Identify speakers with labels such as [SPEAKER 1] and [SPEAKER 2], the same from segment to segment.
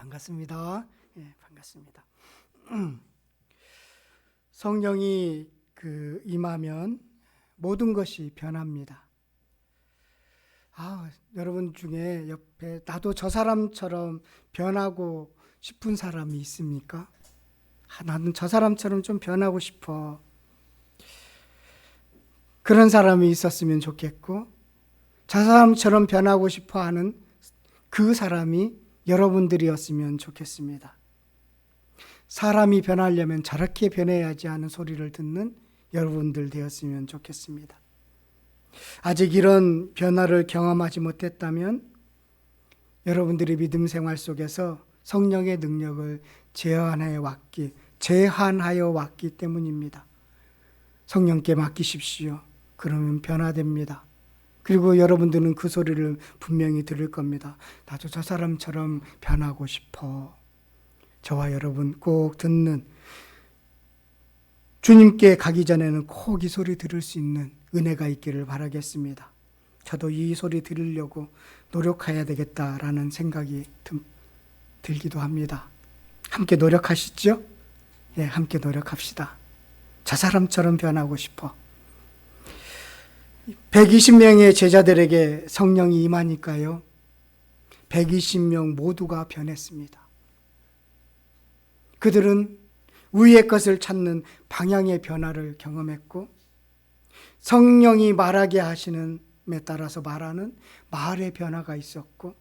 [SPEAKER 1] 반갑습니다. 반갑습니다. 성령이 임하면 모든 것이 변합니다. 여러분 중에 옆에 나도 저 사람처럼 변하고 싶은 사람이 있습니까? 나는 저 사람처럼 좀 변하고 싶어. 그런 사람이 있었으면 좋겠고, 저 사람처럼 변하고 싶어 하는 그 사람이 여러분들이었으면 좋겠습니다. 사람이 변하려면 저렇게 변해야지 하는 소리를 듣는 여러분들 되었으면 좋겠습니다. 아직 이런 변화를 경험하지 못했다면 여러분들의 믿음 생활 속에서 성령의 능력을 제한하여 왔기 때문입니다. 성령께 맡기십시오. 그러면 변화됩니다. 그리고 여러분들은 그 소리를 분명히 들을 겁니다. 나도 저 사람처럼 변하고 싶어. 저와 여러분 꼭 듣는, 주님께 가기 전에는 꼭 이 소리 들을 수 있는 은혜가 있기를 바라겠습니다. 저도 이 소리 들으려고 노력해야 되겠다라는 생각이 들기도 합니다. 함께 노력하시죠? 함께 노력합시다. 저 사람처럼 변하고 싶어. 120명의 제자들에게 성령이 임하니까요, 120명 모두가 변했습니다. 그들은 위의 것을 찾는 방향의 변화를 경험했고, 성령이 말하게 하시는 에 따라서 말하는 말의 변화가 있었고,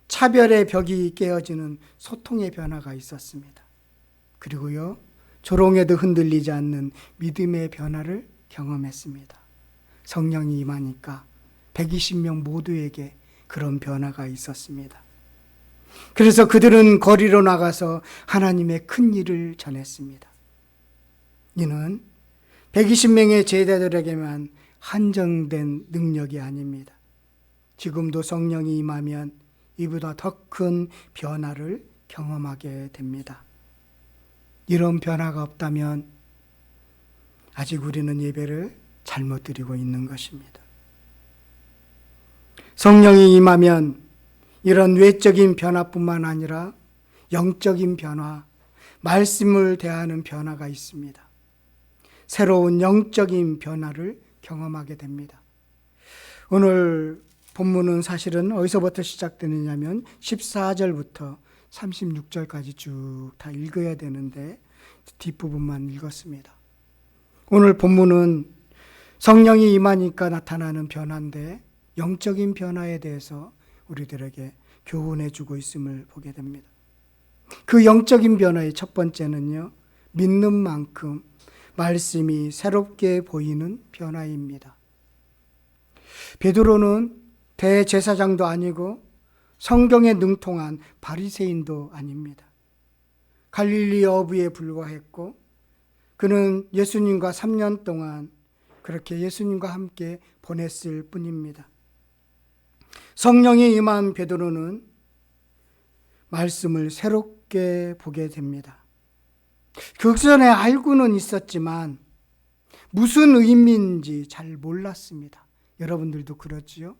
[SPEAKER 1] 차별의 벽이 깨어지는 소통의 변화가 있었습니다. 그리고요, 조롱에도 흔들리지 않는 믿음의 변화를 경험했습니다. 성령이 임하니까 120명 모두에게 그런 변화가 있었습니다. 그래서 그들은 거리로 나가서 하나님의 큰 일을 전했습니다. 이는 120명의 제자들에게만 한정된 능력이 아닙니다. 지금도 성령이 임하면 이보다 더 큰 변화를 경험하게 됩니다. 이런 변화가 없다면 아직 우리는 예배를 잘못 드리고 있는 것입니다. 성령이 임하면 이런 외적인 변화뿐만 아니라 영적인 변화, 말씀을 대하는 변화가 있습니다. 새로운 영적인 변화를 경험하게 됩니다. 오늘 본문은 사실은 어디서부터 시작되느냐면 14절부터 36절까지 쭉 다 읽어야 되는데 뒷부분만 읽었습니다. 오늘 본문은 성령이 임하니까 나타나는 변화인데, 영적인 변화에 대해서 우리들에게 교훈해 주고 있음을 보게 됩니다. 그 영적인 변화의 첫 번째는요, 믿는 만큼 말씀이 새롭게 보이는 변화입니다. 베드로는 대제사장도 아니고 성경에 능통한 바리새인도 아닙니다. 갈릴리 어부에 불과했고, 그는 예수님과 3년 동안 그렇게 예수님과 함께 보냈을 뿐입니다. 성령이 임한 베드로는 말씀을 새롭게 보게 됩니다. 그 전에 알고는 있었지만 무슨 의미인지 잘 몰랐습니다. 여러분들도 그렇지요?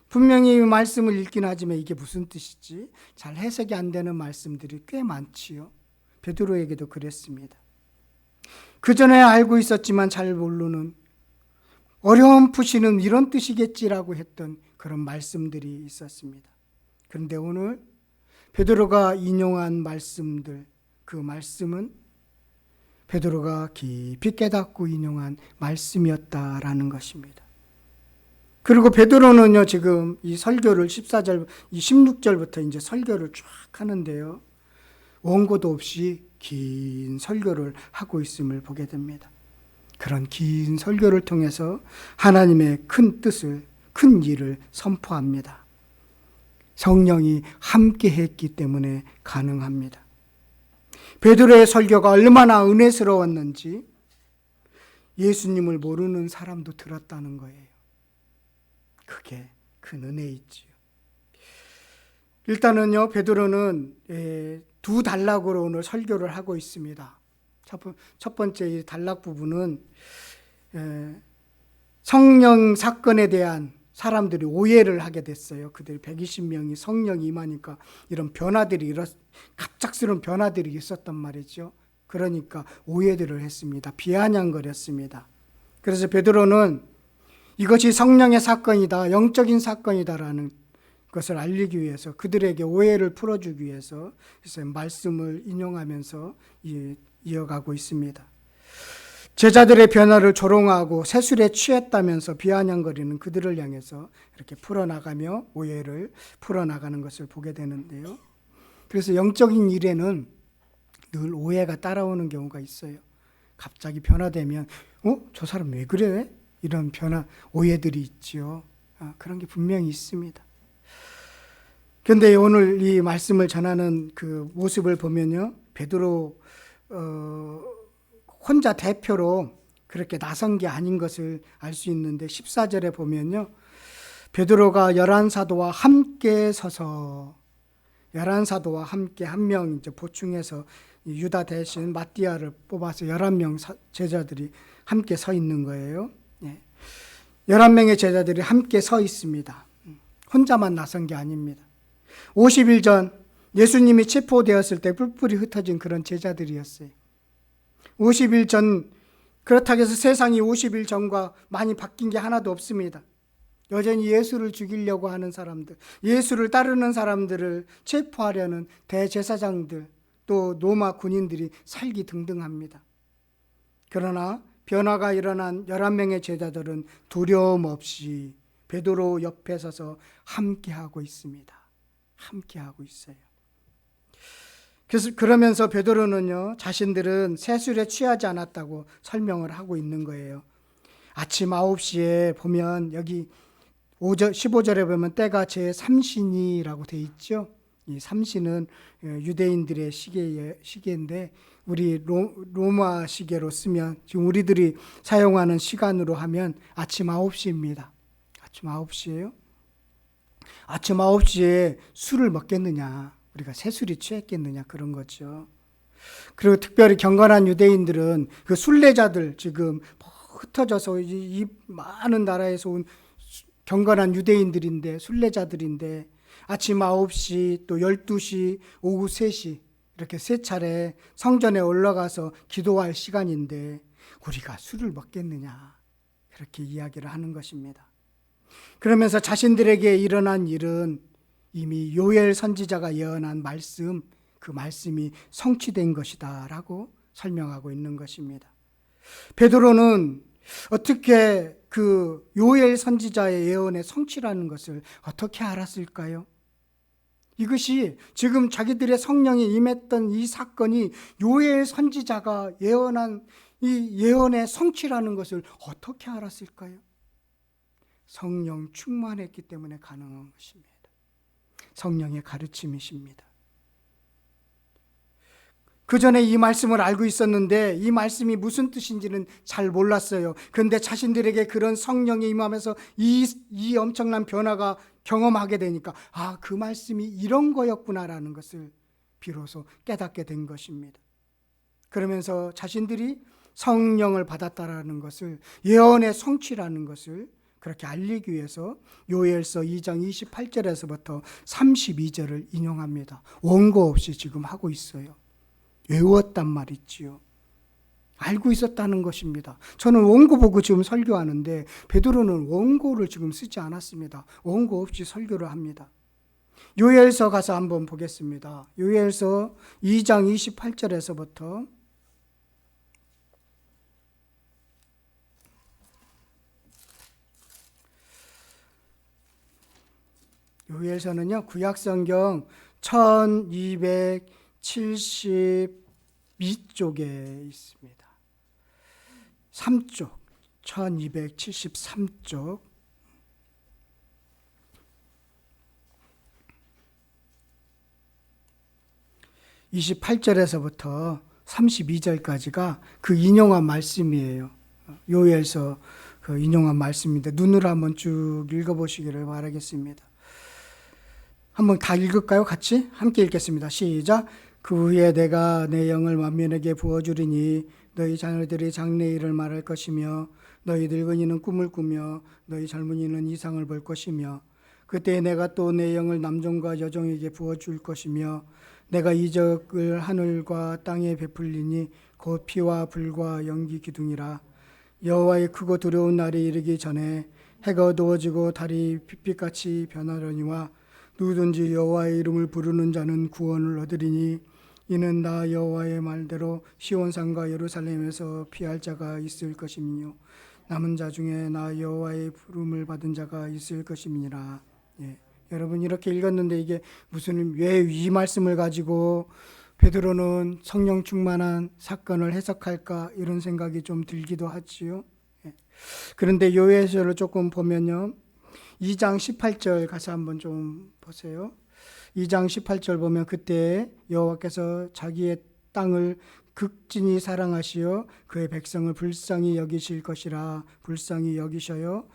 [SPEAKER 1] 분명히 말씀을 읽긴 하지만 이게 무슨 뜻이지? 잘 해석이 안 되는 말씀들이 꽤 많지요. 베드로에게도 그랬습니다. 그 전에 알고 있었지만 잘 모르는, 어렴풋이는 이런 뜻이겠지라고 했던 그런 말씀들이 있었습니다. 그런데 오늘 베드로가 인용한 말씀들, 그 말씀은 베드로가 깊이 깨닫고 인용한 말씀이었다라는 것입니다. 그리고 베드로는요, 지금 이 설교를 14절, 이 16절부터 이제 설교를 쫙 하는데요, 원고도 없이 긴 설교를 하고 있음을 보게 됩니다. 그런 긴 설교를 통해서 하나님의 큰 뜻을, 큰 일을 선포합니다. 성령이 함께 했기 때문에 가능합니다. 베드로의 설교가 얼마나 은혜스러웠는지 예수님을 모르는 사람도 들었다는 거예요. 그게 큰 은혜이지요. 일단은요, 베드로는 두 단락으로 오늘 설교를 하고 있습니다. 첫 번째 이 단락 부분은 성령 사건에 대한 사람들이 오해를 하게 됐어요. 그들 120명이 성령이 임하니까 이런 갑작스러운 변화들이 있었단 말이죠. 그러니까 오해들을 했습니다. 비아냥거렸습니다. 그래서 베드로는 이것이 성령의 사건이다, 영적인 사건이다라는 것을 알리기 위해서, 그들에게 오해를 풀어주기 위해서 말씀을 인용하면서 이어가고 있습니다. 제자들의 변화를 조롱하고 세술에 취했다면서 비아냥거리는 그들을 향해서 이렇게 풀어나가며 오해를 풀어나가는 것을 보게 되는데요. 그래서 영적인 일에는 늘 오해가 따라오는 경우가 있어요. 갑자기 변화되면 저 사람 왜 그래? 이런 오해들이 있죠. 그런 게 분명히 있습니다. 그런데 오늘 이 말씀을 전하는 그 모습을 보면요, 베드로 혼자 대표로 그렇게 나선 게 아닌 것을 알 수 있는데 14절에 보면요, 베드로가 11사도와 함께 서서 11사도와 함께 한 명 이제 보충해서 유다 대신 마띠아를 뽑아서 11명 제자들이 함께 서 있는 거예요. 11명의 제자들이 함께 서 있습니다. 혼자만 나선 게 아닙니다. 50일 전 예수님이 체포되었을 때 뿔뿔이 흩어진 그런 제자들이었어요. 50일 전, 그렇다고 해서 세상이 50일 전과 많이 바뀐 게 하나도 없습니다. 여전히 예수를 죽이려고 하는 사람들, 예수를 따르는 사람들을 체포하려는 대제사장들, 또 로마 군인들이 살기등등합니다. 그러나 변화가 일어난 11명의 제자들은 두려움 없이 베드로 옆에 서서 함께하고 있습니다. 함께하고 있어요. 그러면서 베드로는요, 자신들은 세술에 취하지 않았다고 설명을 하고 있는 거예요. 아침 9시에 보면 여기 15절에 보면 때가 제3신이라고 돼 있죠. 이 3신은 유대인들의 시계인데 우리 로마 시계로 쓰면 지금 우리들이 사용하는 시간으로 하면 아침 9시입니다. 아침 9시예요. 아침 9시에 술을 먹겠느냐, 우리가 세술이 취했겠느냐, 그런 거죠. 그리고 특별히 경건한 유대인들은 그 순례자들, 지금 흩어져서 이 많은 나라에서 온 경건한 유대인들인데, 순례자들인데 아침 9시, 또 12시, 오후 3시 이렇게 세 차례 성전에 올라가서 기도할 시간인데 우리가 술을 먹겠느냐, 그렇게 이야기를 하는 것입니다. 그러면서 자신들에게 일어난 일은 이미 요엘 선지자가 예언한 말씀, 그 말씀이 성취된 것이다 라고 설명하고 있는 것입니다. 베드로는 어떻게 그 요엘 선지자의 예언의 성취라는 것을 어떻게 알았을까요? 이것이 지금 자기들의 성령이 임했던 이 사건이 요엘 선지자가 예언한 이 예언의 성취라는 것을 어떻게 알았을까요? 성령 충만했기 때문에 가능한 것입니다. 성령의 가르침이십니다. 그 전에 이 말씀을 알고 있었는데 이 말씀이 무슨 뜻인지는 잘 몰랐어요. 그런데 자신들에게 그런 성령이 임하면서 이 엄청난 변화가 경험하게 되니까 그 말씀이 이런 거였구나라는 것을 비로소 깨닫게 된 것입니다. 그러면서 자신들이 성령을 받았다라는 것을, 예언의 성취라는 것을 그렇게 알리기 위해서 요엘서 2장 28절에서부터 32절을 인용합니다. 원고 없이 지금 하고 있어요. 외웠단 말이지요. 알고 있었다는 것입니다. 저는 원고 보고 지금 설교하는데 베드로는 원고를 지금 쓰지 않았습니다. 원고 없이 설교를 합니다. 요엘서 가서 한번 보겠습니다. 요엘서 2장 28절에서부터 요엘서는요, 구약성경 1272쪽에 있습니다. 3쪽, 1273쪽. 28절에서부터 32절까지가 그 인용한 말씀이에요. 요엘서 그 인용한 말씀인데 눈으로 한번 쭉 읽어보시기를 바라겠습니다. 한번 다 읽을까요? 같이? 함께 읽겠습니다. 시작. 그 후에 내가 내 영을 만민에게 부어주리니 너희 자녀들이 장래일을 말할 것이며 너희 늙은이는 꿈을 꾸며 너희 젊은이는 이상을 볼 것이며 그때 내가 또 내 영을 남종과 여종에게 부어줄 것이며 내가 이적을 하늘과 땅에 베풀리니 곧 피와 불과 연기 기둥이라. 여호와의 크고 두려운 날이 이르기 전에 해가 어두워지고 달이 빛빛같이 변하려니와 누구든지 여호와의 이름을 부르는 자는 구원을 얻으리니 이는 나 여호와의 말대로 시온산과 예루살렘에서 피할 자가 있을 것이며 남은 자 중에 나 여호와의 부름을 받은 자가 있을 것임이니라. 예. 여러분 이렇게 읽었는데 이게 무슨 왜 이 말씀을 가지고 베드로는 성령 충만한 사건을 해석할까 이런 생각이 좀 들기도 하지요. 예. 그런데 요에서를 조금 보면요. 2장 18절 가서 한번 좀 보세요. 2장 18절 보면 그때 여호와께서 자기의 땅을 극진히 사랑하시어 그의 백성을 불쌍히 여기실 것이라. 불쌍히 여기셔요.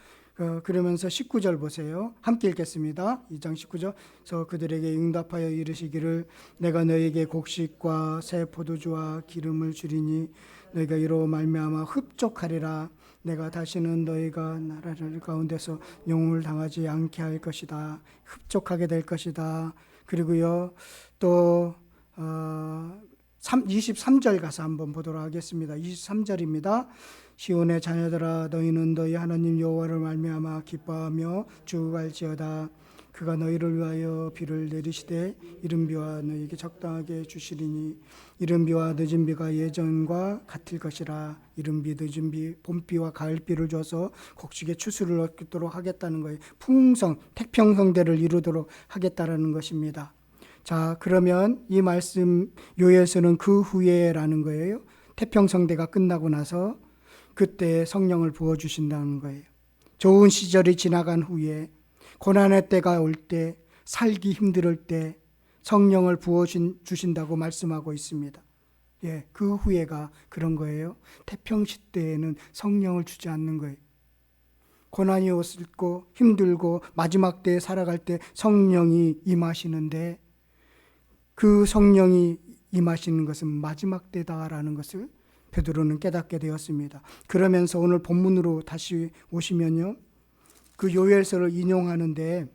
[SPEAKER 1] 그러면서 19절 보세요. 함께 읽겠습니다. 2장 19절. 그래서 그들에게 응답하여 이르시기를 내가 너에게 곡식과 새 포도주와 기름을 주리니 너희가 이로 말미암아 흡족하리라. 내가 다시는 너희가 나라를 가운데서 영웅을 당하지 않게 할 것이다. 흡족하게 될 것이다. 그리고요 또 23절 가서 한번 보도록 하겠습니다. 23절입니다. 시온의 자녀들아 너희는 너희 하나님 여호와를 말미암아 기뻐하며 주갈지어다. 그가 너희를 위하여 비를 내리시되 이른 비와 너희에게 적당하게 주시리니 이른 비와 늦은 비가 예전과 같을 것이라. 이른 비 늦은 비 봄비와 가을비를 줘서 곡식의 추수를 얻도록 하겠다는 거예요. 풍성 태평성대를 이루도록 하겠다라는 것입니다. 자, 그러면 이 말씀 요에서는 그 후에라는 거예요. 태평성대가 끝나고 나서 그때 성령을 부어주신다는 거예요. 좋은 시절이 지나간 후에 고난의 때가 올 때, 살기 힘들 때 성령을 부어주신다고 말씀하고 있습니다. 예, 그 후에가 그런 거예요. 태평시대에는 성령을 주지 않는 거예요. 고난이 오고 힘들고 마지막 때에 살아갈 때 성령이 임하시는데 그 성령이 임하시는 것은 마지막 때다라는 것을 베드로는 깨닫게 되었습니다. 그러면서 오늘 본문으로 다시 오시면요. 그 요엘서를 인용하는데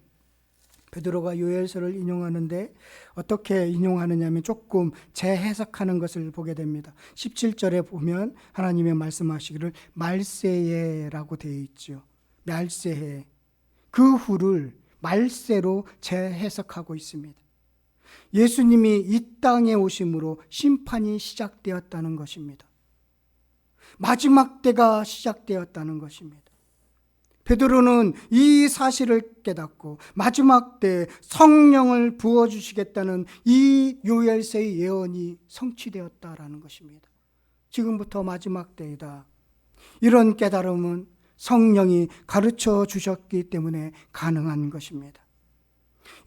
[SPEAKER 1] 베드로가 요엘서를 인용하는데 어떻게 인용하느냐면 조금 재해석하는 것을 보게 됩니다. 17절에 보면 하나님의 말씀하시기를 말세에라고 되어 있죠. 말세에. 그 후를 말세로 재해석하고 있습니다. 예수님이 이 땅에 오심으로 심판이 시작되었다는 것입니다. 마지막 때가 시작되었다는 것입니다. 베드로는 이 사실을 깨닫고 마지막 때 성령을 부어주시겠다는 이 요엘서의 예언이 성취되었다라는 것입니다. 지금부터 마지막 때이다. 이런 깨달음은 성령이 가르쳐 주셨기 때문에 가능한 것입니다.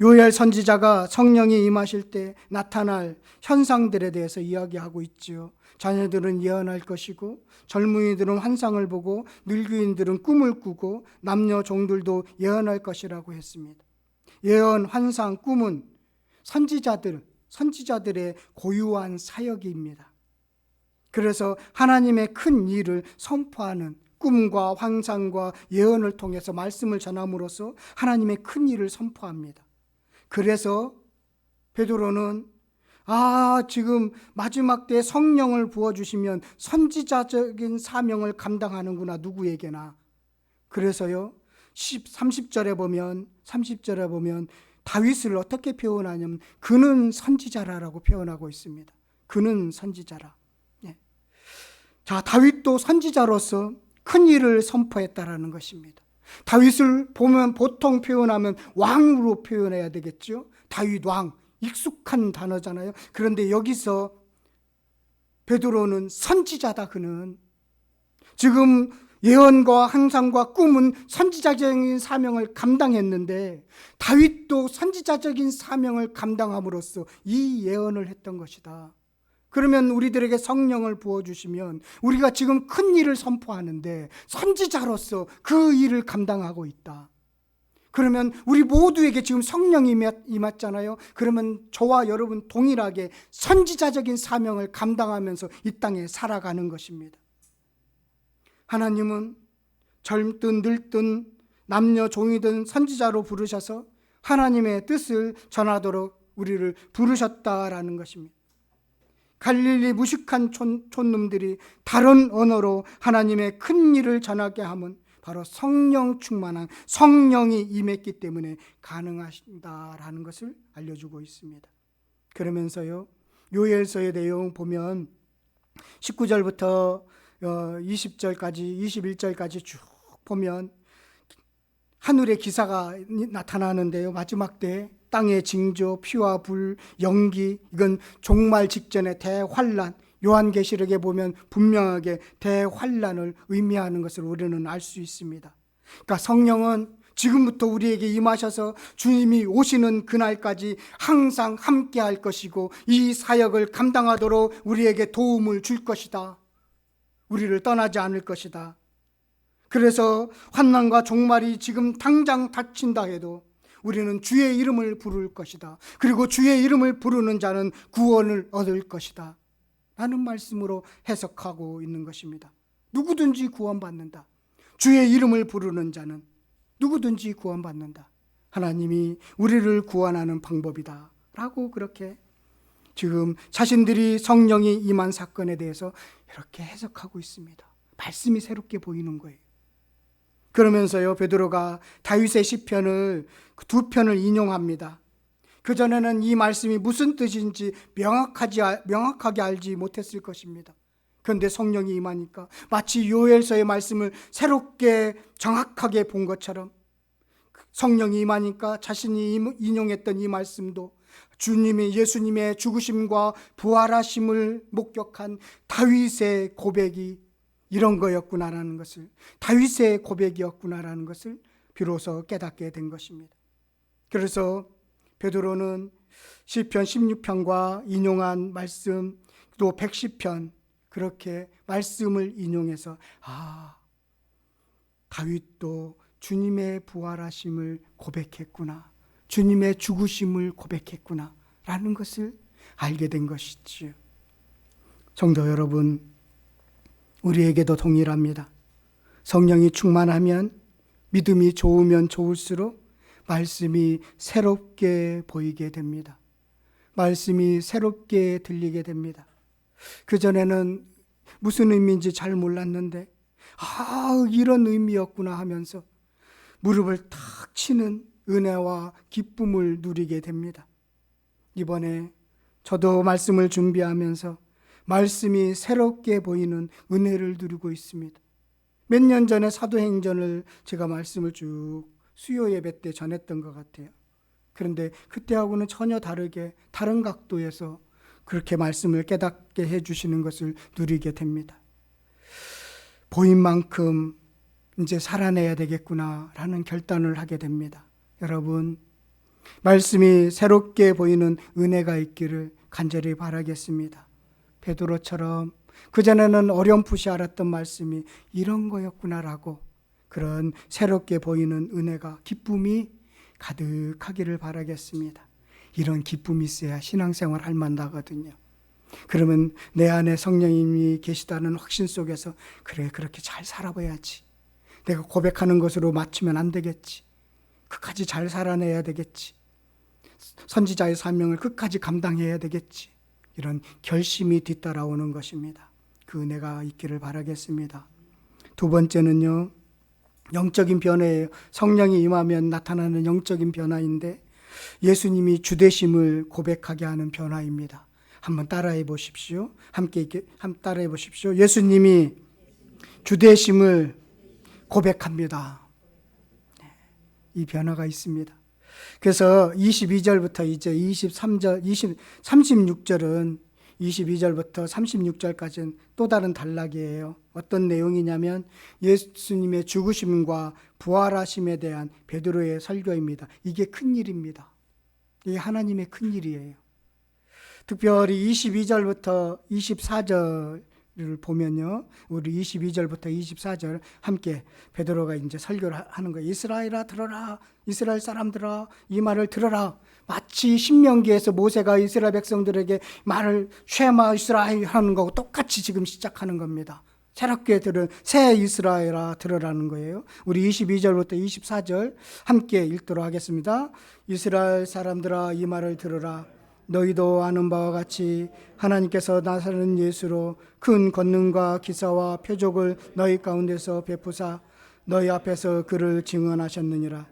[SPEAKER 1] 요엘 선지자가 성령이 임하실 때 나타날 현상들에 대해서 이야기하고 있지요. 자녀들은 예언할 것이고 젊은이들은 환상을 보고 늙은이들은 꿈을 꾸고 남녀 종들도 예언할 것이라고 했습니다. 예언, 환상, 꿈은 선지자들의 고유한 사역입니다. 그래서 하나님의 큰 일을 선포하는 꿈과 환상과 예언을 통해서 말씀을 전함으로써 하나님의 큰 일을 선포합니다. 그래서 베드로는 지금 마지막 때 성령을 부어주시면 선지자적인 사명을 감당하는구나, 누구에게나. 그래서요 30절에 보면 다윗을 어떻게 표현하냐면 그는 선지자라고 표현하고 있습니다. 그는 선지자라. 예. 자, 다윗도 선지자로서 큰 일을 선포했다라는 것입니다. 다윗을 보면 보통 표현하면 왕으로 표현해야 되겠죠. 다윗 왕, 익숙한 단어잖아요. 그런데 여기서 베드로는 선지자다. 그는 지금 예언과 환상과 꿈은 선지자적인 사명을 감당했는데 다윗도 선지자적인 사명을 감당함으로써 이 예언을 했던 것이다. 그러면 우리들에게 성령을 부어주시면 우리가 지금 큰 일을 선포하는데 선지자로서 그 일을 감당하고 있다. 그러면 우리 모두에게 지금 성령이 임했잖아요. 그러면 저와 여러분 동일하게 선지자적인 사명을 감당하면서 이 땅에 살아가는 것입니다. 하나님은 젊든 늙든 남녀 종이든 선지자로 부르셔서 하나님의 뜻을 전하도록 우리를 부르셨다라는 것입니다. 갈릴리 무식한 촌놈들이 다른 언어로 하나님의 큰 일을 전하게 하면 바로 성령 충만한 성령이 임했기 때문에 가능하신다라는 것을 알려주고 있습니다. 그러면서요, 요엘서의 내용 보면 19절부터 20절까지 21절까지 쭉 보면 하늘의 기사가 나타나는데요, 마지막 때 땅의 징조, 피와 불, 연기, 이건 종말 직전의 대환란, 요한계시록에 보면 분명하게 대환란을 의미하는 것을 우리는 알 수 있습니다. 그러니까 성령은 지금부터 우리에게 임하셔서 주님이 오시는 그날까지 항상 함께 할 것이고 이 사역을 감당하도록 우리에게 도움을 줄 것이다. 우리를 떠나지 않을 것이다. 그래서 환난과 종말이 지금 당장 닥친다 해도 우리는 주의 이름을 부를 것이다. 그리고 주의 이름을 부르는 자는 구원을 얻을 것이다. 라는 말씀으로 해석하고 있는 것입니다. 누구든지 구원받는다. 주의 이름을 부르는 자는 누구든지 구원받는다. 하나님이 우리를 구원하는 방법이다. 라고 그렇게 지금 자신들이 성령이 임한 사건에 대해서 이렇게 해석하고 있습니다. 말씀이 새롭게 보이는 거예요. 그러면서요, 베드로가 다윗의 시편을 두 편을 인용합니다. 그전에는 이 말씀이 무슨 뜻인지 명확하게 알지 못했을 것입니다. 그런데 성령이 임하니까 마치 요엘서의 말씀을 새롭게 정확하게 본 것처럼 성령이 임하니까 자신이 인용했던 이 말씀도 주님이 예수님의 죽으심과 부활하심을 목격한 다윗의 고백이 이런 거였구나라는 것을, 다윗의 고백이었구나라는 것을 비로소 깨닫게 된 것입니다. 그래서 베드로는 시편 16편과 인용한 말씀, 또 110편 그렇게 말씀을 인용해서 다윗도 주님의 부활하심을 고백했구나, 주님의 죽으심을 고백했구나 라는 것을 알게 된 것이지요. 성도 여러분, 우리에게도 동일합니다. 성령이 충만하면, 믿음이 좋으면 좋을수록 말씀이 새롭게 보이게 됩니다. 말씀이 새롭게 들리게 됩니다. 그전에는 무슨 의미인지 잘 몰랐는데 이런 의미였구나 하면서 무릎을 탁 치는 은혜와 기쁨을 누리게 됩니다. 이번에 저도 말씀을 준비하면서 말씀이 새롭게 보이는 은혜를 누리고 있습니다. 몇 년 전에 사도행전을 제가 말씀을 쭉 수요 예배 때 전했던 것 같아요. 그런데 그때하고는 전혀 다르게 다른 각도에서 그렇게 말씀을 깨닫게 해주시는 것을 누리게 됩니다. 보인 만큼 이제 살아내야 되겠구나라는 결단을 하게 됩니다. 여러분, 말씀이 새롭게 보이는 은혜가 있기를 간절히 바라겠습니다. 베드로처럼 그전에는 어렴풋이 알았던 말씀이 이런 거였구나라고 그런 새롭게 보이는 은혜가, 기쁨이 가득하기를 바라겠습니다. 이런 기쁨이 있어야 신앙생활 할 만하거든요. 그러면 내 안에 성령님이 계시다는 확신 속에서 그렇게 잘 살아봐야지. 내가 고백하는 것으로 맞추면 안 되겠지. 끝까지 잘 살아내야 되겠지. 선지자의 사명을 끝까지 감당해야 되겠지. 이런 결심이 뒤따라오는 것입니다. 그 은혜가 있기를 바라겠습니다. 두 번째는요, 영적인 변화예요. 성령이 임하면 나타나는 영적인 변화인데 예수님이 주되심을 고백하게 하는 변화입니다. 한번 따라해 보십시오. 함께 따라해 보십시오. 예수님이 주되심을 고백합니다. 이 변화가 있습니다. 그래서 22절부터 이제 23절, 36절은 22절부터 36절까지는 또 다른 단락이에요. 어떤 내용이냐면 예수님의 죽으심과 부활하심에 대한 베드로의 설교입니다. 이게 큰 일입니다. 이게 하나님의 큰 일이에요. 특별히 22절부터 24절을 보면요, 우리 22절부터 24절 함께 베드로가 이제 설교를 하는 거예요. 이스라엘아 들어라, 이스라엘 사람들아 이 말을 들어라. 마치 신명기에서 모세가 이스라엘 백성들에게 말을 쉐마 이스라엘 하는 거하고 똑같이 지금 시작하는 겁니다. 새롭게 들은 새 이스라엘아 들으라는 거예요. 우리 22절부터 24절 함께 읽도록 하겠습니다. 이스라엘 사람들아 이 말을 들으라. 너희도 아는 바와 같이 하나님께서 나사렛 예수로 큰 권능과 기사와 표적을 너희 가운데서 베푸사 너희 앞에서 그를 증언하셨느니라.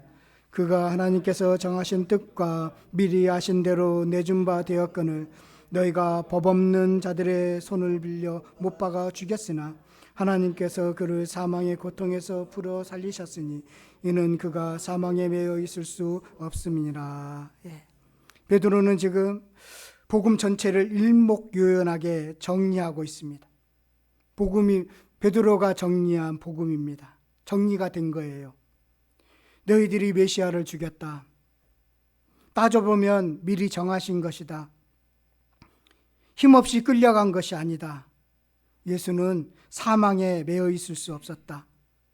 [SPEAKER 1] 그가 하나님께서 정하신 뜻과 미리 아신 대로 내준 바 되었거늘 너희가 법 없는 자들의 손을 빌려 못 박아 죽였으나 하나님께서 그를 사망의 고통에서 풀어 살리셨으니 이는 그가 사망에 매여 있을 수 없음이니라. 베드로는 지금 복음 전체를 일목요연하게 정리하고 있습니다. 복음이 베드로가 정리한 복음입니다. 정리가 된 거예요. 너희들이 메시아를 죽였다. 따져보면 미리 정하신 것이다. 힘없이 끌려간 것이 아니다. 예수는 사망에 매여 있을 수 없었다.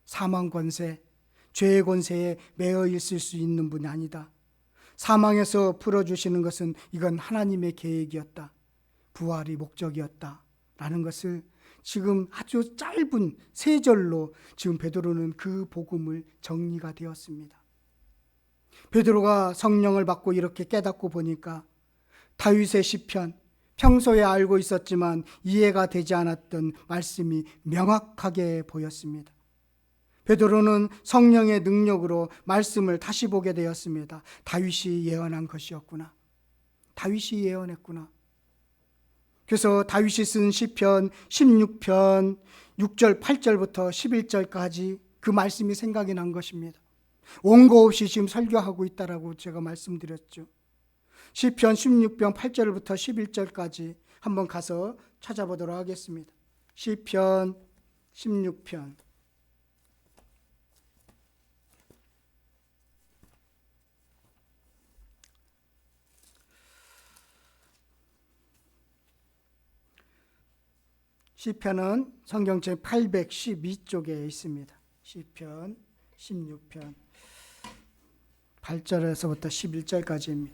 [SPEAKER 1] 사망 권세, 죄의 권세에 매여 있을 수 있는 분이 아니다. 사망에서 풀어주시는 것은 이건 하나님의 계획이었다. 부활이 목적이었다. 라는 것을 지금 아주 짧은 세 절로 지금 베드로는 그 복음을 정리가 되었습니다. 베드로가 성령을 받고 이렇게 깨닫고 보니까 다윗의 시편, 평소에 알고 있었지만 이해가 되지 않았던 말씀이 명확하게 보였습니다. 베드로는 성령의 능력으로 말씀을 다시 보게 되었습니다. 다윗이 예언한 것이었구나. 다윗이 예언했구나. 그래서 다윗이 쓴 시편 16편 6절 8절부터 11절까지 그 말씀이 생각이 난 것입니다. 원고 없이 지금 설교하고 있다라고 제가 말씀드렸죠. 시편 16편 8절부터 11절까지 한번 가서 찾아보도록 하겠습니다. 시편 16편 시편은 성경책 812쪽에 있습니다. 시편 16편 8절에서부터 11절까지입니다.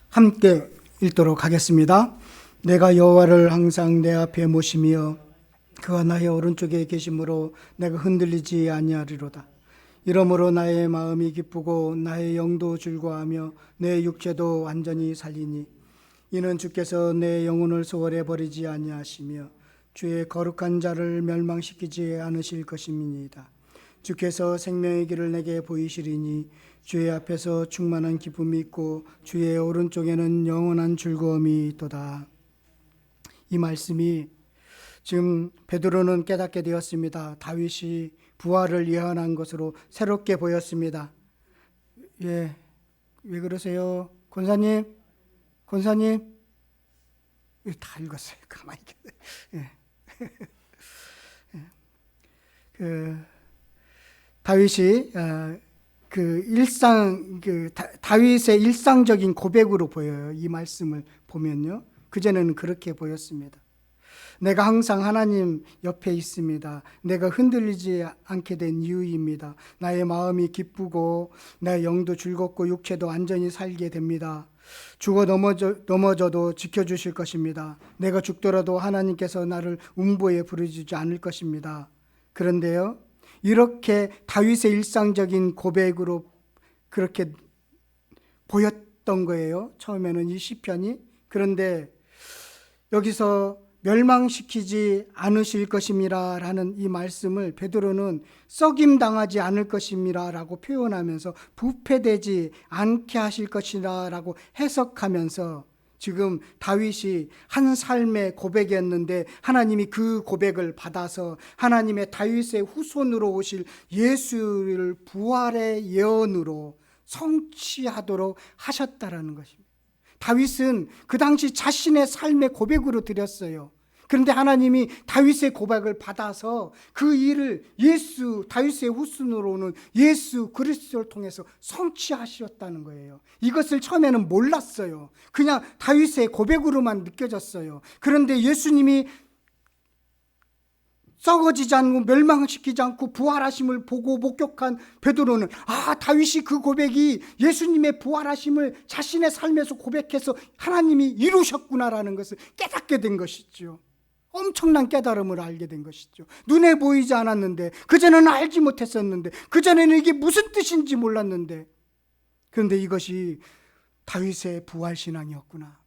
[SPEAKER 1] 함께 읽도록 하겠습니다. 내가 여호와를 항상 내 앞에 모시며 그가 나의 오른쪽에 계심으로 내가 흔들리지 아니하리로다. 이러므로 나의 마음이 기쁘고 나의 영도 즐거워하며 내 육체도 완전히 살리니 이는 주께서 내 영혼을 소홀해 버리지 아니하시며 주의 거룩한 자를 멸망시키지 않으실 것임이니이다. 주께서 생명의 길을 내게 보이시리니 주의 앞에서 충만한 기쁨이 있고 주의 오른쪽에는 영원한 즐거움이 있도다. 이 말씀이 지금 베드로는 깨닫게 되었습니다. 다윗이 부활을 예언한 것으로 새롭게 보였습니다. 왜 그러세요? 권사님 다 읽었어요. 가만히 다윗이 다윗의 일상적인 고백으로 보여요. 이 말씀을 보면요. 그전에는 그렇게 보였습니다. 내가 항상 하나님 옆에 있습니다. 내가 흔들리지 않게 된 이유입니다. 나의 마음이 기쁘고 나의 영도 즐겁고 육체도 완전히 살게 됩니다. 죽어 넘어져도 지켜주실 것입니다. 내가 죽더라도 하나님께서 나를 음보에 부르지 않을 것입니다. 그런데요, 이렇게 다윗의 일상적인 고백으로 그렇게 보였던 거예요. 처음에는 이 시편이. 그런데 여기서 멸망시키지 않으실 것임이라 라는 이 말씀을 베드로는 썩임당하지 않을 것임이라 라고 표현하면서 부패되지 않게 하실 것이라 라고 해석하면서 지금 다윗이 한 삶의 고백이었는데 하나님이 그 고백을 받아서 하나님의 다윗의 후손으로 오실 예수를 부활의 예언으로 성취하도록 하셨다라는 것입니다. 다윗은 그 당시 자신의 삶의 고백으로 드렸어요. 그런데 하나님이 다윗의 고백을 받아서 그 일을 다윗의 후손으로 오는 예수 그리스도를 통해서 성취하셨다는 거예요. 이것을 처음에는 몰랐어요. 그냥 다윗의 고백으로만 느껴졌어요. 그런데 예수님이 썩어지지 않고 멸망시키지 않고 부활하심을 보고 목격한 베드로는 다윗이 그 고백이 예수님의 부활하심을 자신의 삶에서 고백해서 하나님이 이루셨구나라는 것을 깨닫게 된 것이죠. 엄청난 깨달음을 알게 된 것이죠. 눈에 보이지 않았는데, 그전에는 알지 못했었는데, 그전에는 이게 무슨 뜻인지 몰랐는데, 그런데 이것이 다윗의 부활신앙이었구나.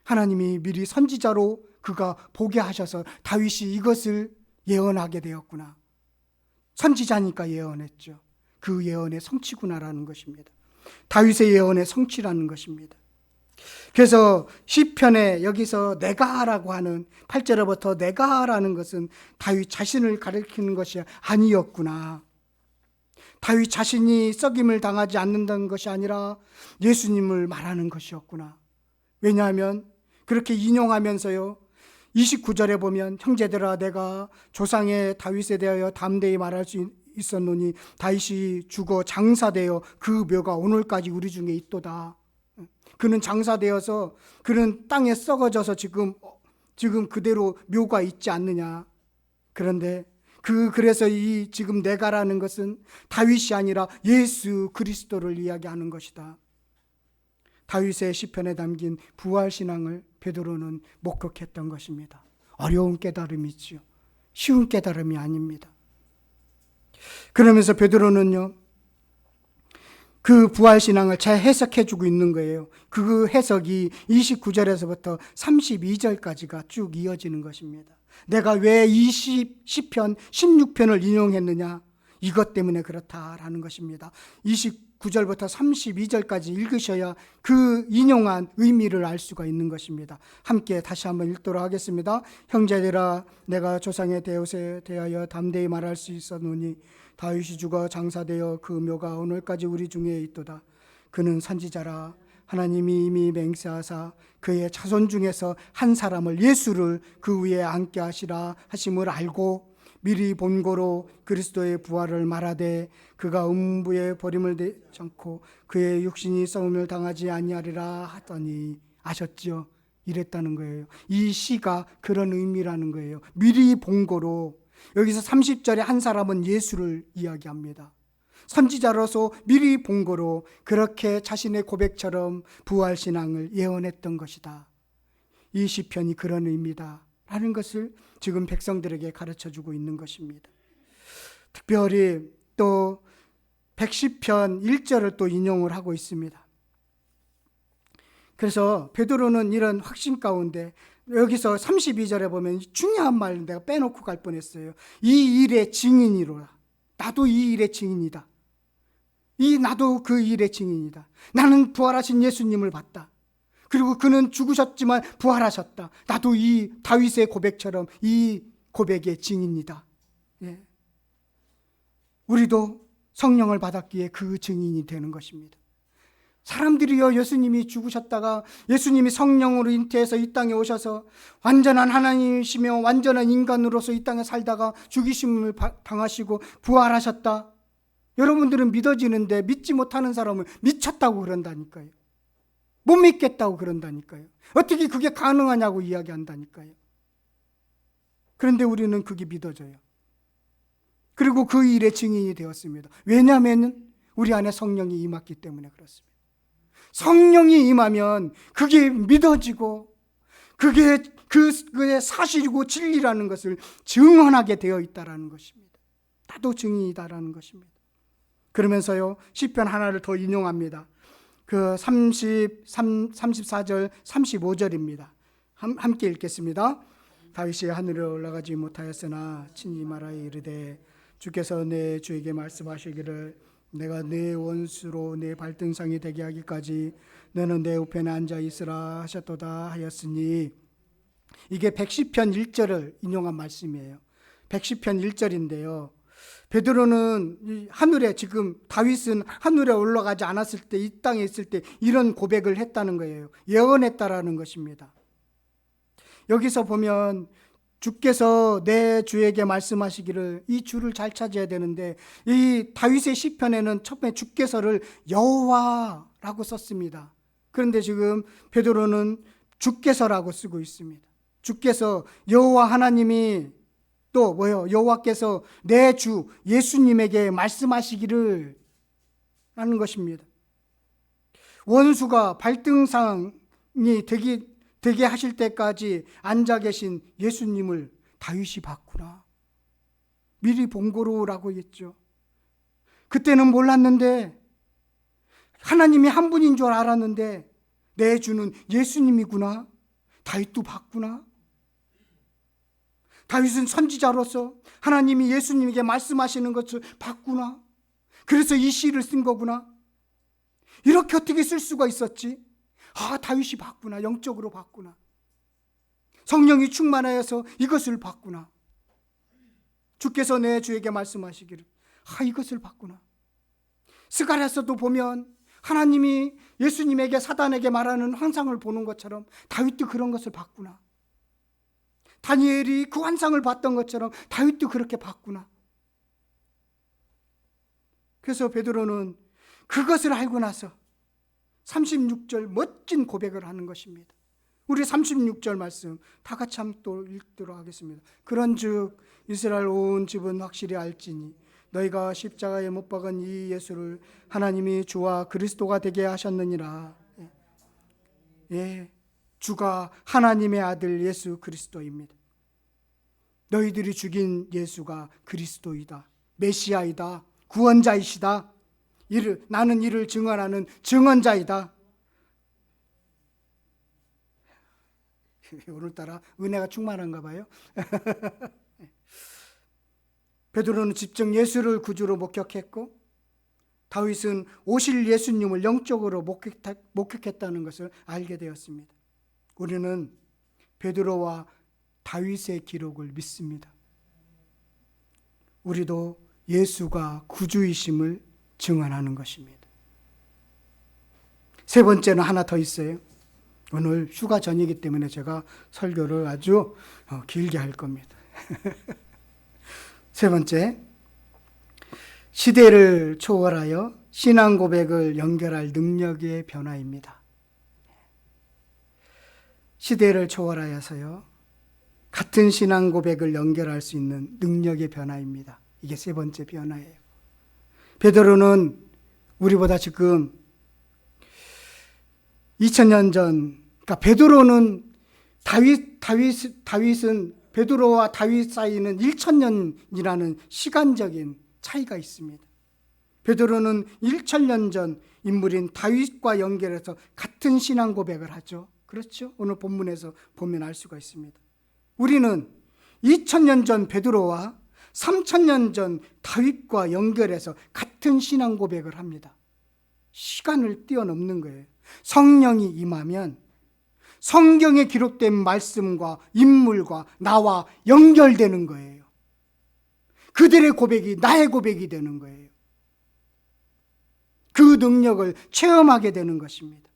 [SPEAKER 1] 하나님이 미리 선지자로 그가 보게 하셔서 다윗이 이것을 예언하게 되었구나. 선지자니까 예언했죠. 그 예언의 성취구나라는 것입니다. 다윗의 예언의 성취라는 것입니다. 그래서 시편에 여기서 내가라고 하는 8절부터 내가라는 것은 다윗 자신을 가리키는 것이 아니었구나. 다윗 자신이 썩임을 당하지 않는다는 것이 아니라 예수님을 말하는 것이었구나. 왜냐하면 그렇게 인용하면서요, 29절에 보면 형제들아 내가 조상의 다윗에 대하여 담대히 말할 수 있었노니 다윗이 죽어 장사되어 그 묘가 오늘까지 우리 중에 있도다. 그는 장사되어서 그는 땅에 썩어져서 지금 그대로 묘가 있지 않느냐. 그런데 그래서 이 지금 내가라는 것은 다윗이 아니라 예수 그리스도를 이야기하는 것이다. 다윗의 시편에 담긴 부활신앙을 베드로는 목격했던 것입니다. 어려운 깨달음이지요. 쉬운 깨달음이 아닙니다. 그러면서 베드로는요, 그 부활신앙을 잘 해석해주고 있는 거예요. 그 해석이 29절에서부터 32절까지가 쭉 이어지는 것입니다. 내가 왜 이 시편 16편을 인용했느냐? 이것 때문에 그렇다라는 것입니다. 29절부터 32절까지 읽으셔야 그 인용한 의미를 알 수가 있는 것입니다. 함께 다시 한번 읽도록 하겠습니다. 형제들아 내가 조상의 다윗에 대하여 담대히 말할 수 있었노니 다윗이 죽어 장사되어 그 묘가 오늘까지 우리 중에 있도다. 그는 선지자라 하나님이 이미 맹세하사 그의 자손 중에서 한 사람을 예수를 그 위에 앉게 하시라 하심을 알고 미리 본고로 그리스도의 부활을 말하되 그가 음부에 버림을 되지 않고 그의 육신이 썩음을 당하지 아니하리라 하더니 아셨지요? 이랬다는 거예요. 이 시가 그런 의미라는 거예요. 미리 본고로. 여기서 30절에 한 사람은 예수를 이야기합니다. 선지자로서 미리 본고로 그렇게 자신의 고백처럼 부활신앙을 예언했던 것이다. 이 시편이 그런 의미다 라는 것을 지금 백성들에게 가르쳐주고 있는 것입니다. 특별히 또 110편 1절을 또 인용을 하고 있습니다. 그래서 베드로는 이런 확신 가운데 여기서 32절에 보면 중요한 말 내가 빼놓고 갈 뻔했어요. 이 일의 증인이로라. 나도 이 일의 증인이다. 나도 그 일의 증인이다. 나는 부활하신 예수님을 봤다. 그리고 그는 죽으셨지만 부활하셨다. 나도 이 다윗의 고백처럼 이 고백의 증인이다. 예. 우리도 성령을 받았기에 그 증인이 되는 것입니다. 사람들이요, 예수님이 죽으셨다가 예수님이 성령으로 잉태해서 이 땅에 오셔서 완전한 하나님이시며 완전한 인간으로서 이 땅에 살다가 죽이심을 당하시고 부활하셨다. 여러분들은 믿어지는데 믿지 못하는 사람은 미쳤다고 그런다니까요. 못 믿겠다고 그런다니까요. 어떻게 그게 가능하냐고 이야기한다니까요. 그런데 우리는 그게 믿어져요. 그리고 그 일의 증인이 되었습니다. 왜냐하면 우리 안에 성령이 임했기 때문에 그렇습니다. 성령이 임하면 그게 믿어지고 그게 그의 사실이고 진리라는 것을 증언하게 되어 있다라는 것입니다. 나도 증인이다라는 것입니다. 그러면서요, 시편 하나를 더 인용합니다. 그 34절 35절입니다. 함께 읽겠습니다. 다윗이 하늘에 올라가지 못하였으나 친히 말하여 이르되 주께서 내 주에게 말씀하시기를 내가 내 원수로 내 발등상이 되게 하기까지 너는 내 우편에 앉아 있으라 하셨도다 하였으니, 이게 110편 1절을 인용한 말씀이에요. 110편 1절인데요. 베드로는 하늘에, 지금 다윗은 하늘에 올라가지 않았을 때, 이 땅에 있을 때 이런 고백을 했다는 거예요. 예언했다라는 것입니다. 여기서 보면 주께서 내 주에게 말씀하시기를, 이 주를 잘 찾아야 되는데 이 다윗의 시편에는 처음에 주께서를 여호와라고 썼습니다. 그런데 지금 베드로는 주께서라고 쓰고 있습니다. 주께서, 여호와 하나님이 또 뭐요? 여호와께서 내 주 예수님에게 말씀하시기를 하는 것입니다. 원수가 발등상이 되게 하실 때까지 앉아 계신 예수님을 다윗이 봤구나. 미리 본 거로라고 했죠. 그때는 몰랐는데, 하나님이 한 분인 줄 알았는데 내 주는 예수님이구나. 다윗도 봤구나. 다윗은 선지자로서 하나님이 예수님에게 말씀하시는 것을 봤구나. 그래서 이 시를 쓴 거구나. 이렇게 어떻게 쓸 수가 있었지? 다윗이 봤구나. 영적으로 봤구나. 성령이 충만하여서 이것을 봤구나. 주께서 내 주에게 말씀하시기를 이것을 봤구나. 스가랴서도 보면 하나님이 예수님에게 사단에게 말하는 환상을 보는 것처럼 다윗도 그런 것을 봤구나. 다니엘이 그 환상을 봤던 것처럼 다윗도 그렇게 봤구나. 그래서 베드로는 그것을 알고 나서 36절 멋진 고백을 하는 것입니다. 우리 36절 말씀 다 같이 한번 또 읽도록 하겠습니다. 그런즉 이스라엘 온 집은 확실히 알지니 너희가 십자가에 못 박은 이 예수를 하나님이 주와 그리스도가 되게 하셨느니라. 주가 하나님의 아들 예수 그리스도입니다. 너희들이 죽인 예수가 그리스도이다. 메시아이다. 구원자이시다. 나는 이를 증언하는 증언자이다. 오늘따라 은혜가 충만한가 봐요. 베드로는 직접 예수를 구주로 목격했고, 다윗은 오실 예수님을 영적으로 목격했다는 것을 알게 되었습니다. 우리는 베드로와 다윗의 기록을 믿습니다. 우리도 예수가 구주이심을 증언하는 것입니다. 세 번째는 하나 더 있어요. 오늘 휴가 전이기 때문에 제가 설교를 아주 길게 할 겁니다. 세 번째, 시대를 초월하여 신앙 고백을 연결할 능력의 변화입니다. 시대를 초월하여서요, 같은 신앙 고백을 연결할 수 있는 능력의 변화입니다. 이게 세 번째 변화예요. 베드로는 우리보다 지금 2000년 전, 그러니까 베드로는 다윗은 베드로와 다윗 사이는 1000년이라는 시간적인 차이가 있습니다. 베드로는 1000년 전 인물인 다윗과 연결해서 같은 신앙 고백을 하죠. 그렇죠? 오늘 본문에서 보면 알 수가 있습니다. 우리는 2000년 전 베드로와 3000년 전 다윗과 연결해서 같은 신앙 고백을 합니다. 시간을 뛰어넘는 거예요. 성령이 임하면 성경에 기록된 말씀과 인물과 나와 연결되는 거예요. 그들의 고백이 나의 고백이 되는 거예요. 그 능력을 체험하게 되는 것입니다.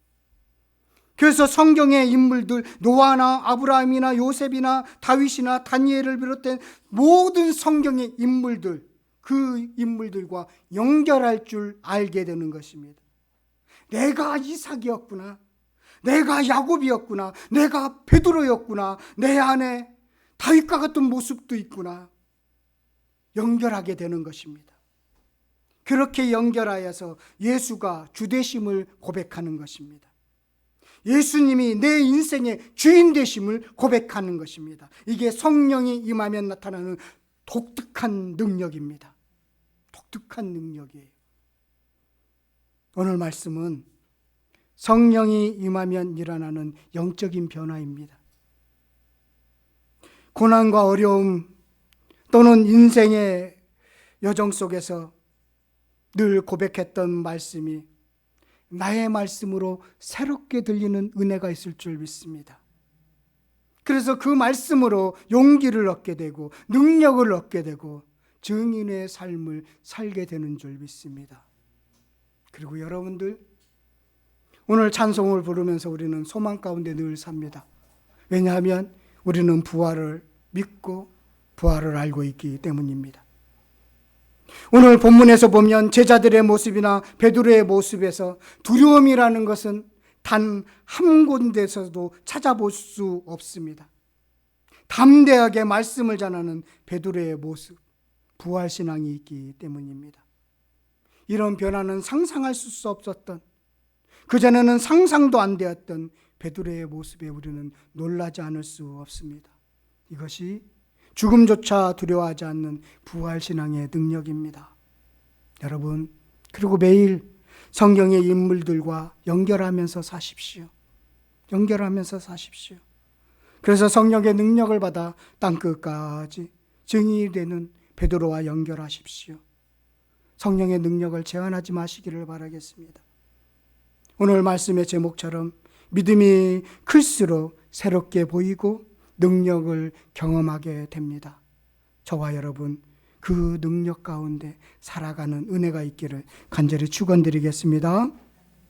[SPEAKER 1] 그래서 성경의 인물들, 노아나 아브라함이나 요셉이나 다윗이나 다니엘을 비롯한 모든 성경의 인물들, 그 인물들과 연결할 줄 알게 되는 것입니다. 내가 이삭이었구나. 내가 야곱이었구나. 내가 베드로였구나. 내 안에 다윗과 같은 모습도 있구나. 연결하게 되는 것입니다. 그렇게 연결하여서 예수가 주되심을 고백하는 것입니다. 예수님이 내 인생의 주인 되심을 고백하는 것입니다. 이게 성령이 임하면 나타나는 독특한 능력입니다. 독특한 능력이에요. 오늘 말씀은 성령이 임하면 일어나는 영적인 변화입니다. 고난과 어려움 또는 인생의 여정 속에서 늘 고백했던 말씀이 나의 말씀으로 새롭게 들리는 은혜가 있을 줄 믿습니다. 그래서 그 말씀으로 용기를 얻게 되고 능력을 얻게 되고 증인의 삶을 살게 되는 줄 믿습니다. 그리고 여러분들, 오늘 찬송을 부르면서 우리는 소망 가운데 늘 삽니다. 왜냐하면 우리는 부활을 믿고 부활을 알고 있기 때문입니다. 오늘 본문에서 보면 제자들의 모습이나 베드로의 모습에서 두려움이라는 것은 단 한 군데서도 찾아볼 수 없습니다. 담대하게 말씀을 전하는 베드로의 모습, 부활신앙이 있기 때문입니다. 이런 변화는 상상할 수 없었던, 그전에는 상상도 안 되었던 베드로의 모습에 우리는 놀라지 않을 수 없습니다. 이것이 죽음조차 두려워하지 않는 부활신앙의 능력입니다. 여러분, 그리고 매일 성경의 인물들과 연결하면서 사십시오. 연결하면서 사십시오. 그래서 성령의 능력을 받아 땅끝까지 증인이 되는 베드로와 연결하십시오. 성령의 능력을 제한하지 마시기를 바라겠습니다. 오늘 말씀의 제목처럼 믿음이 클수록 새롭게 보이고 능력을 경험하게 됩니다. 저와 여러분, 그 능력 가운데 살아가는 은혜가 있기를 간절히 축원드리겠습니다.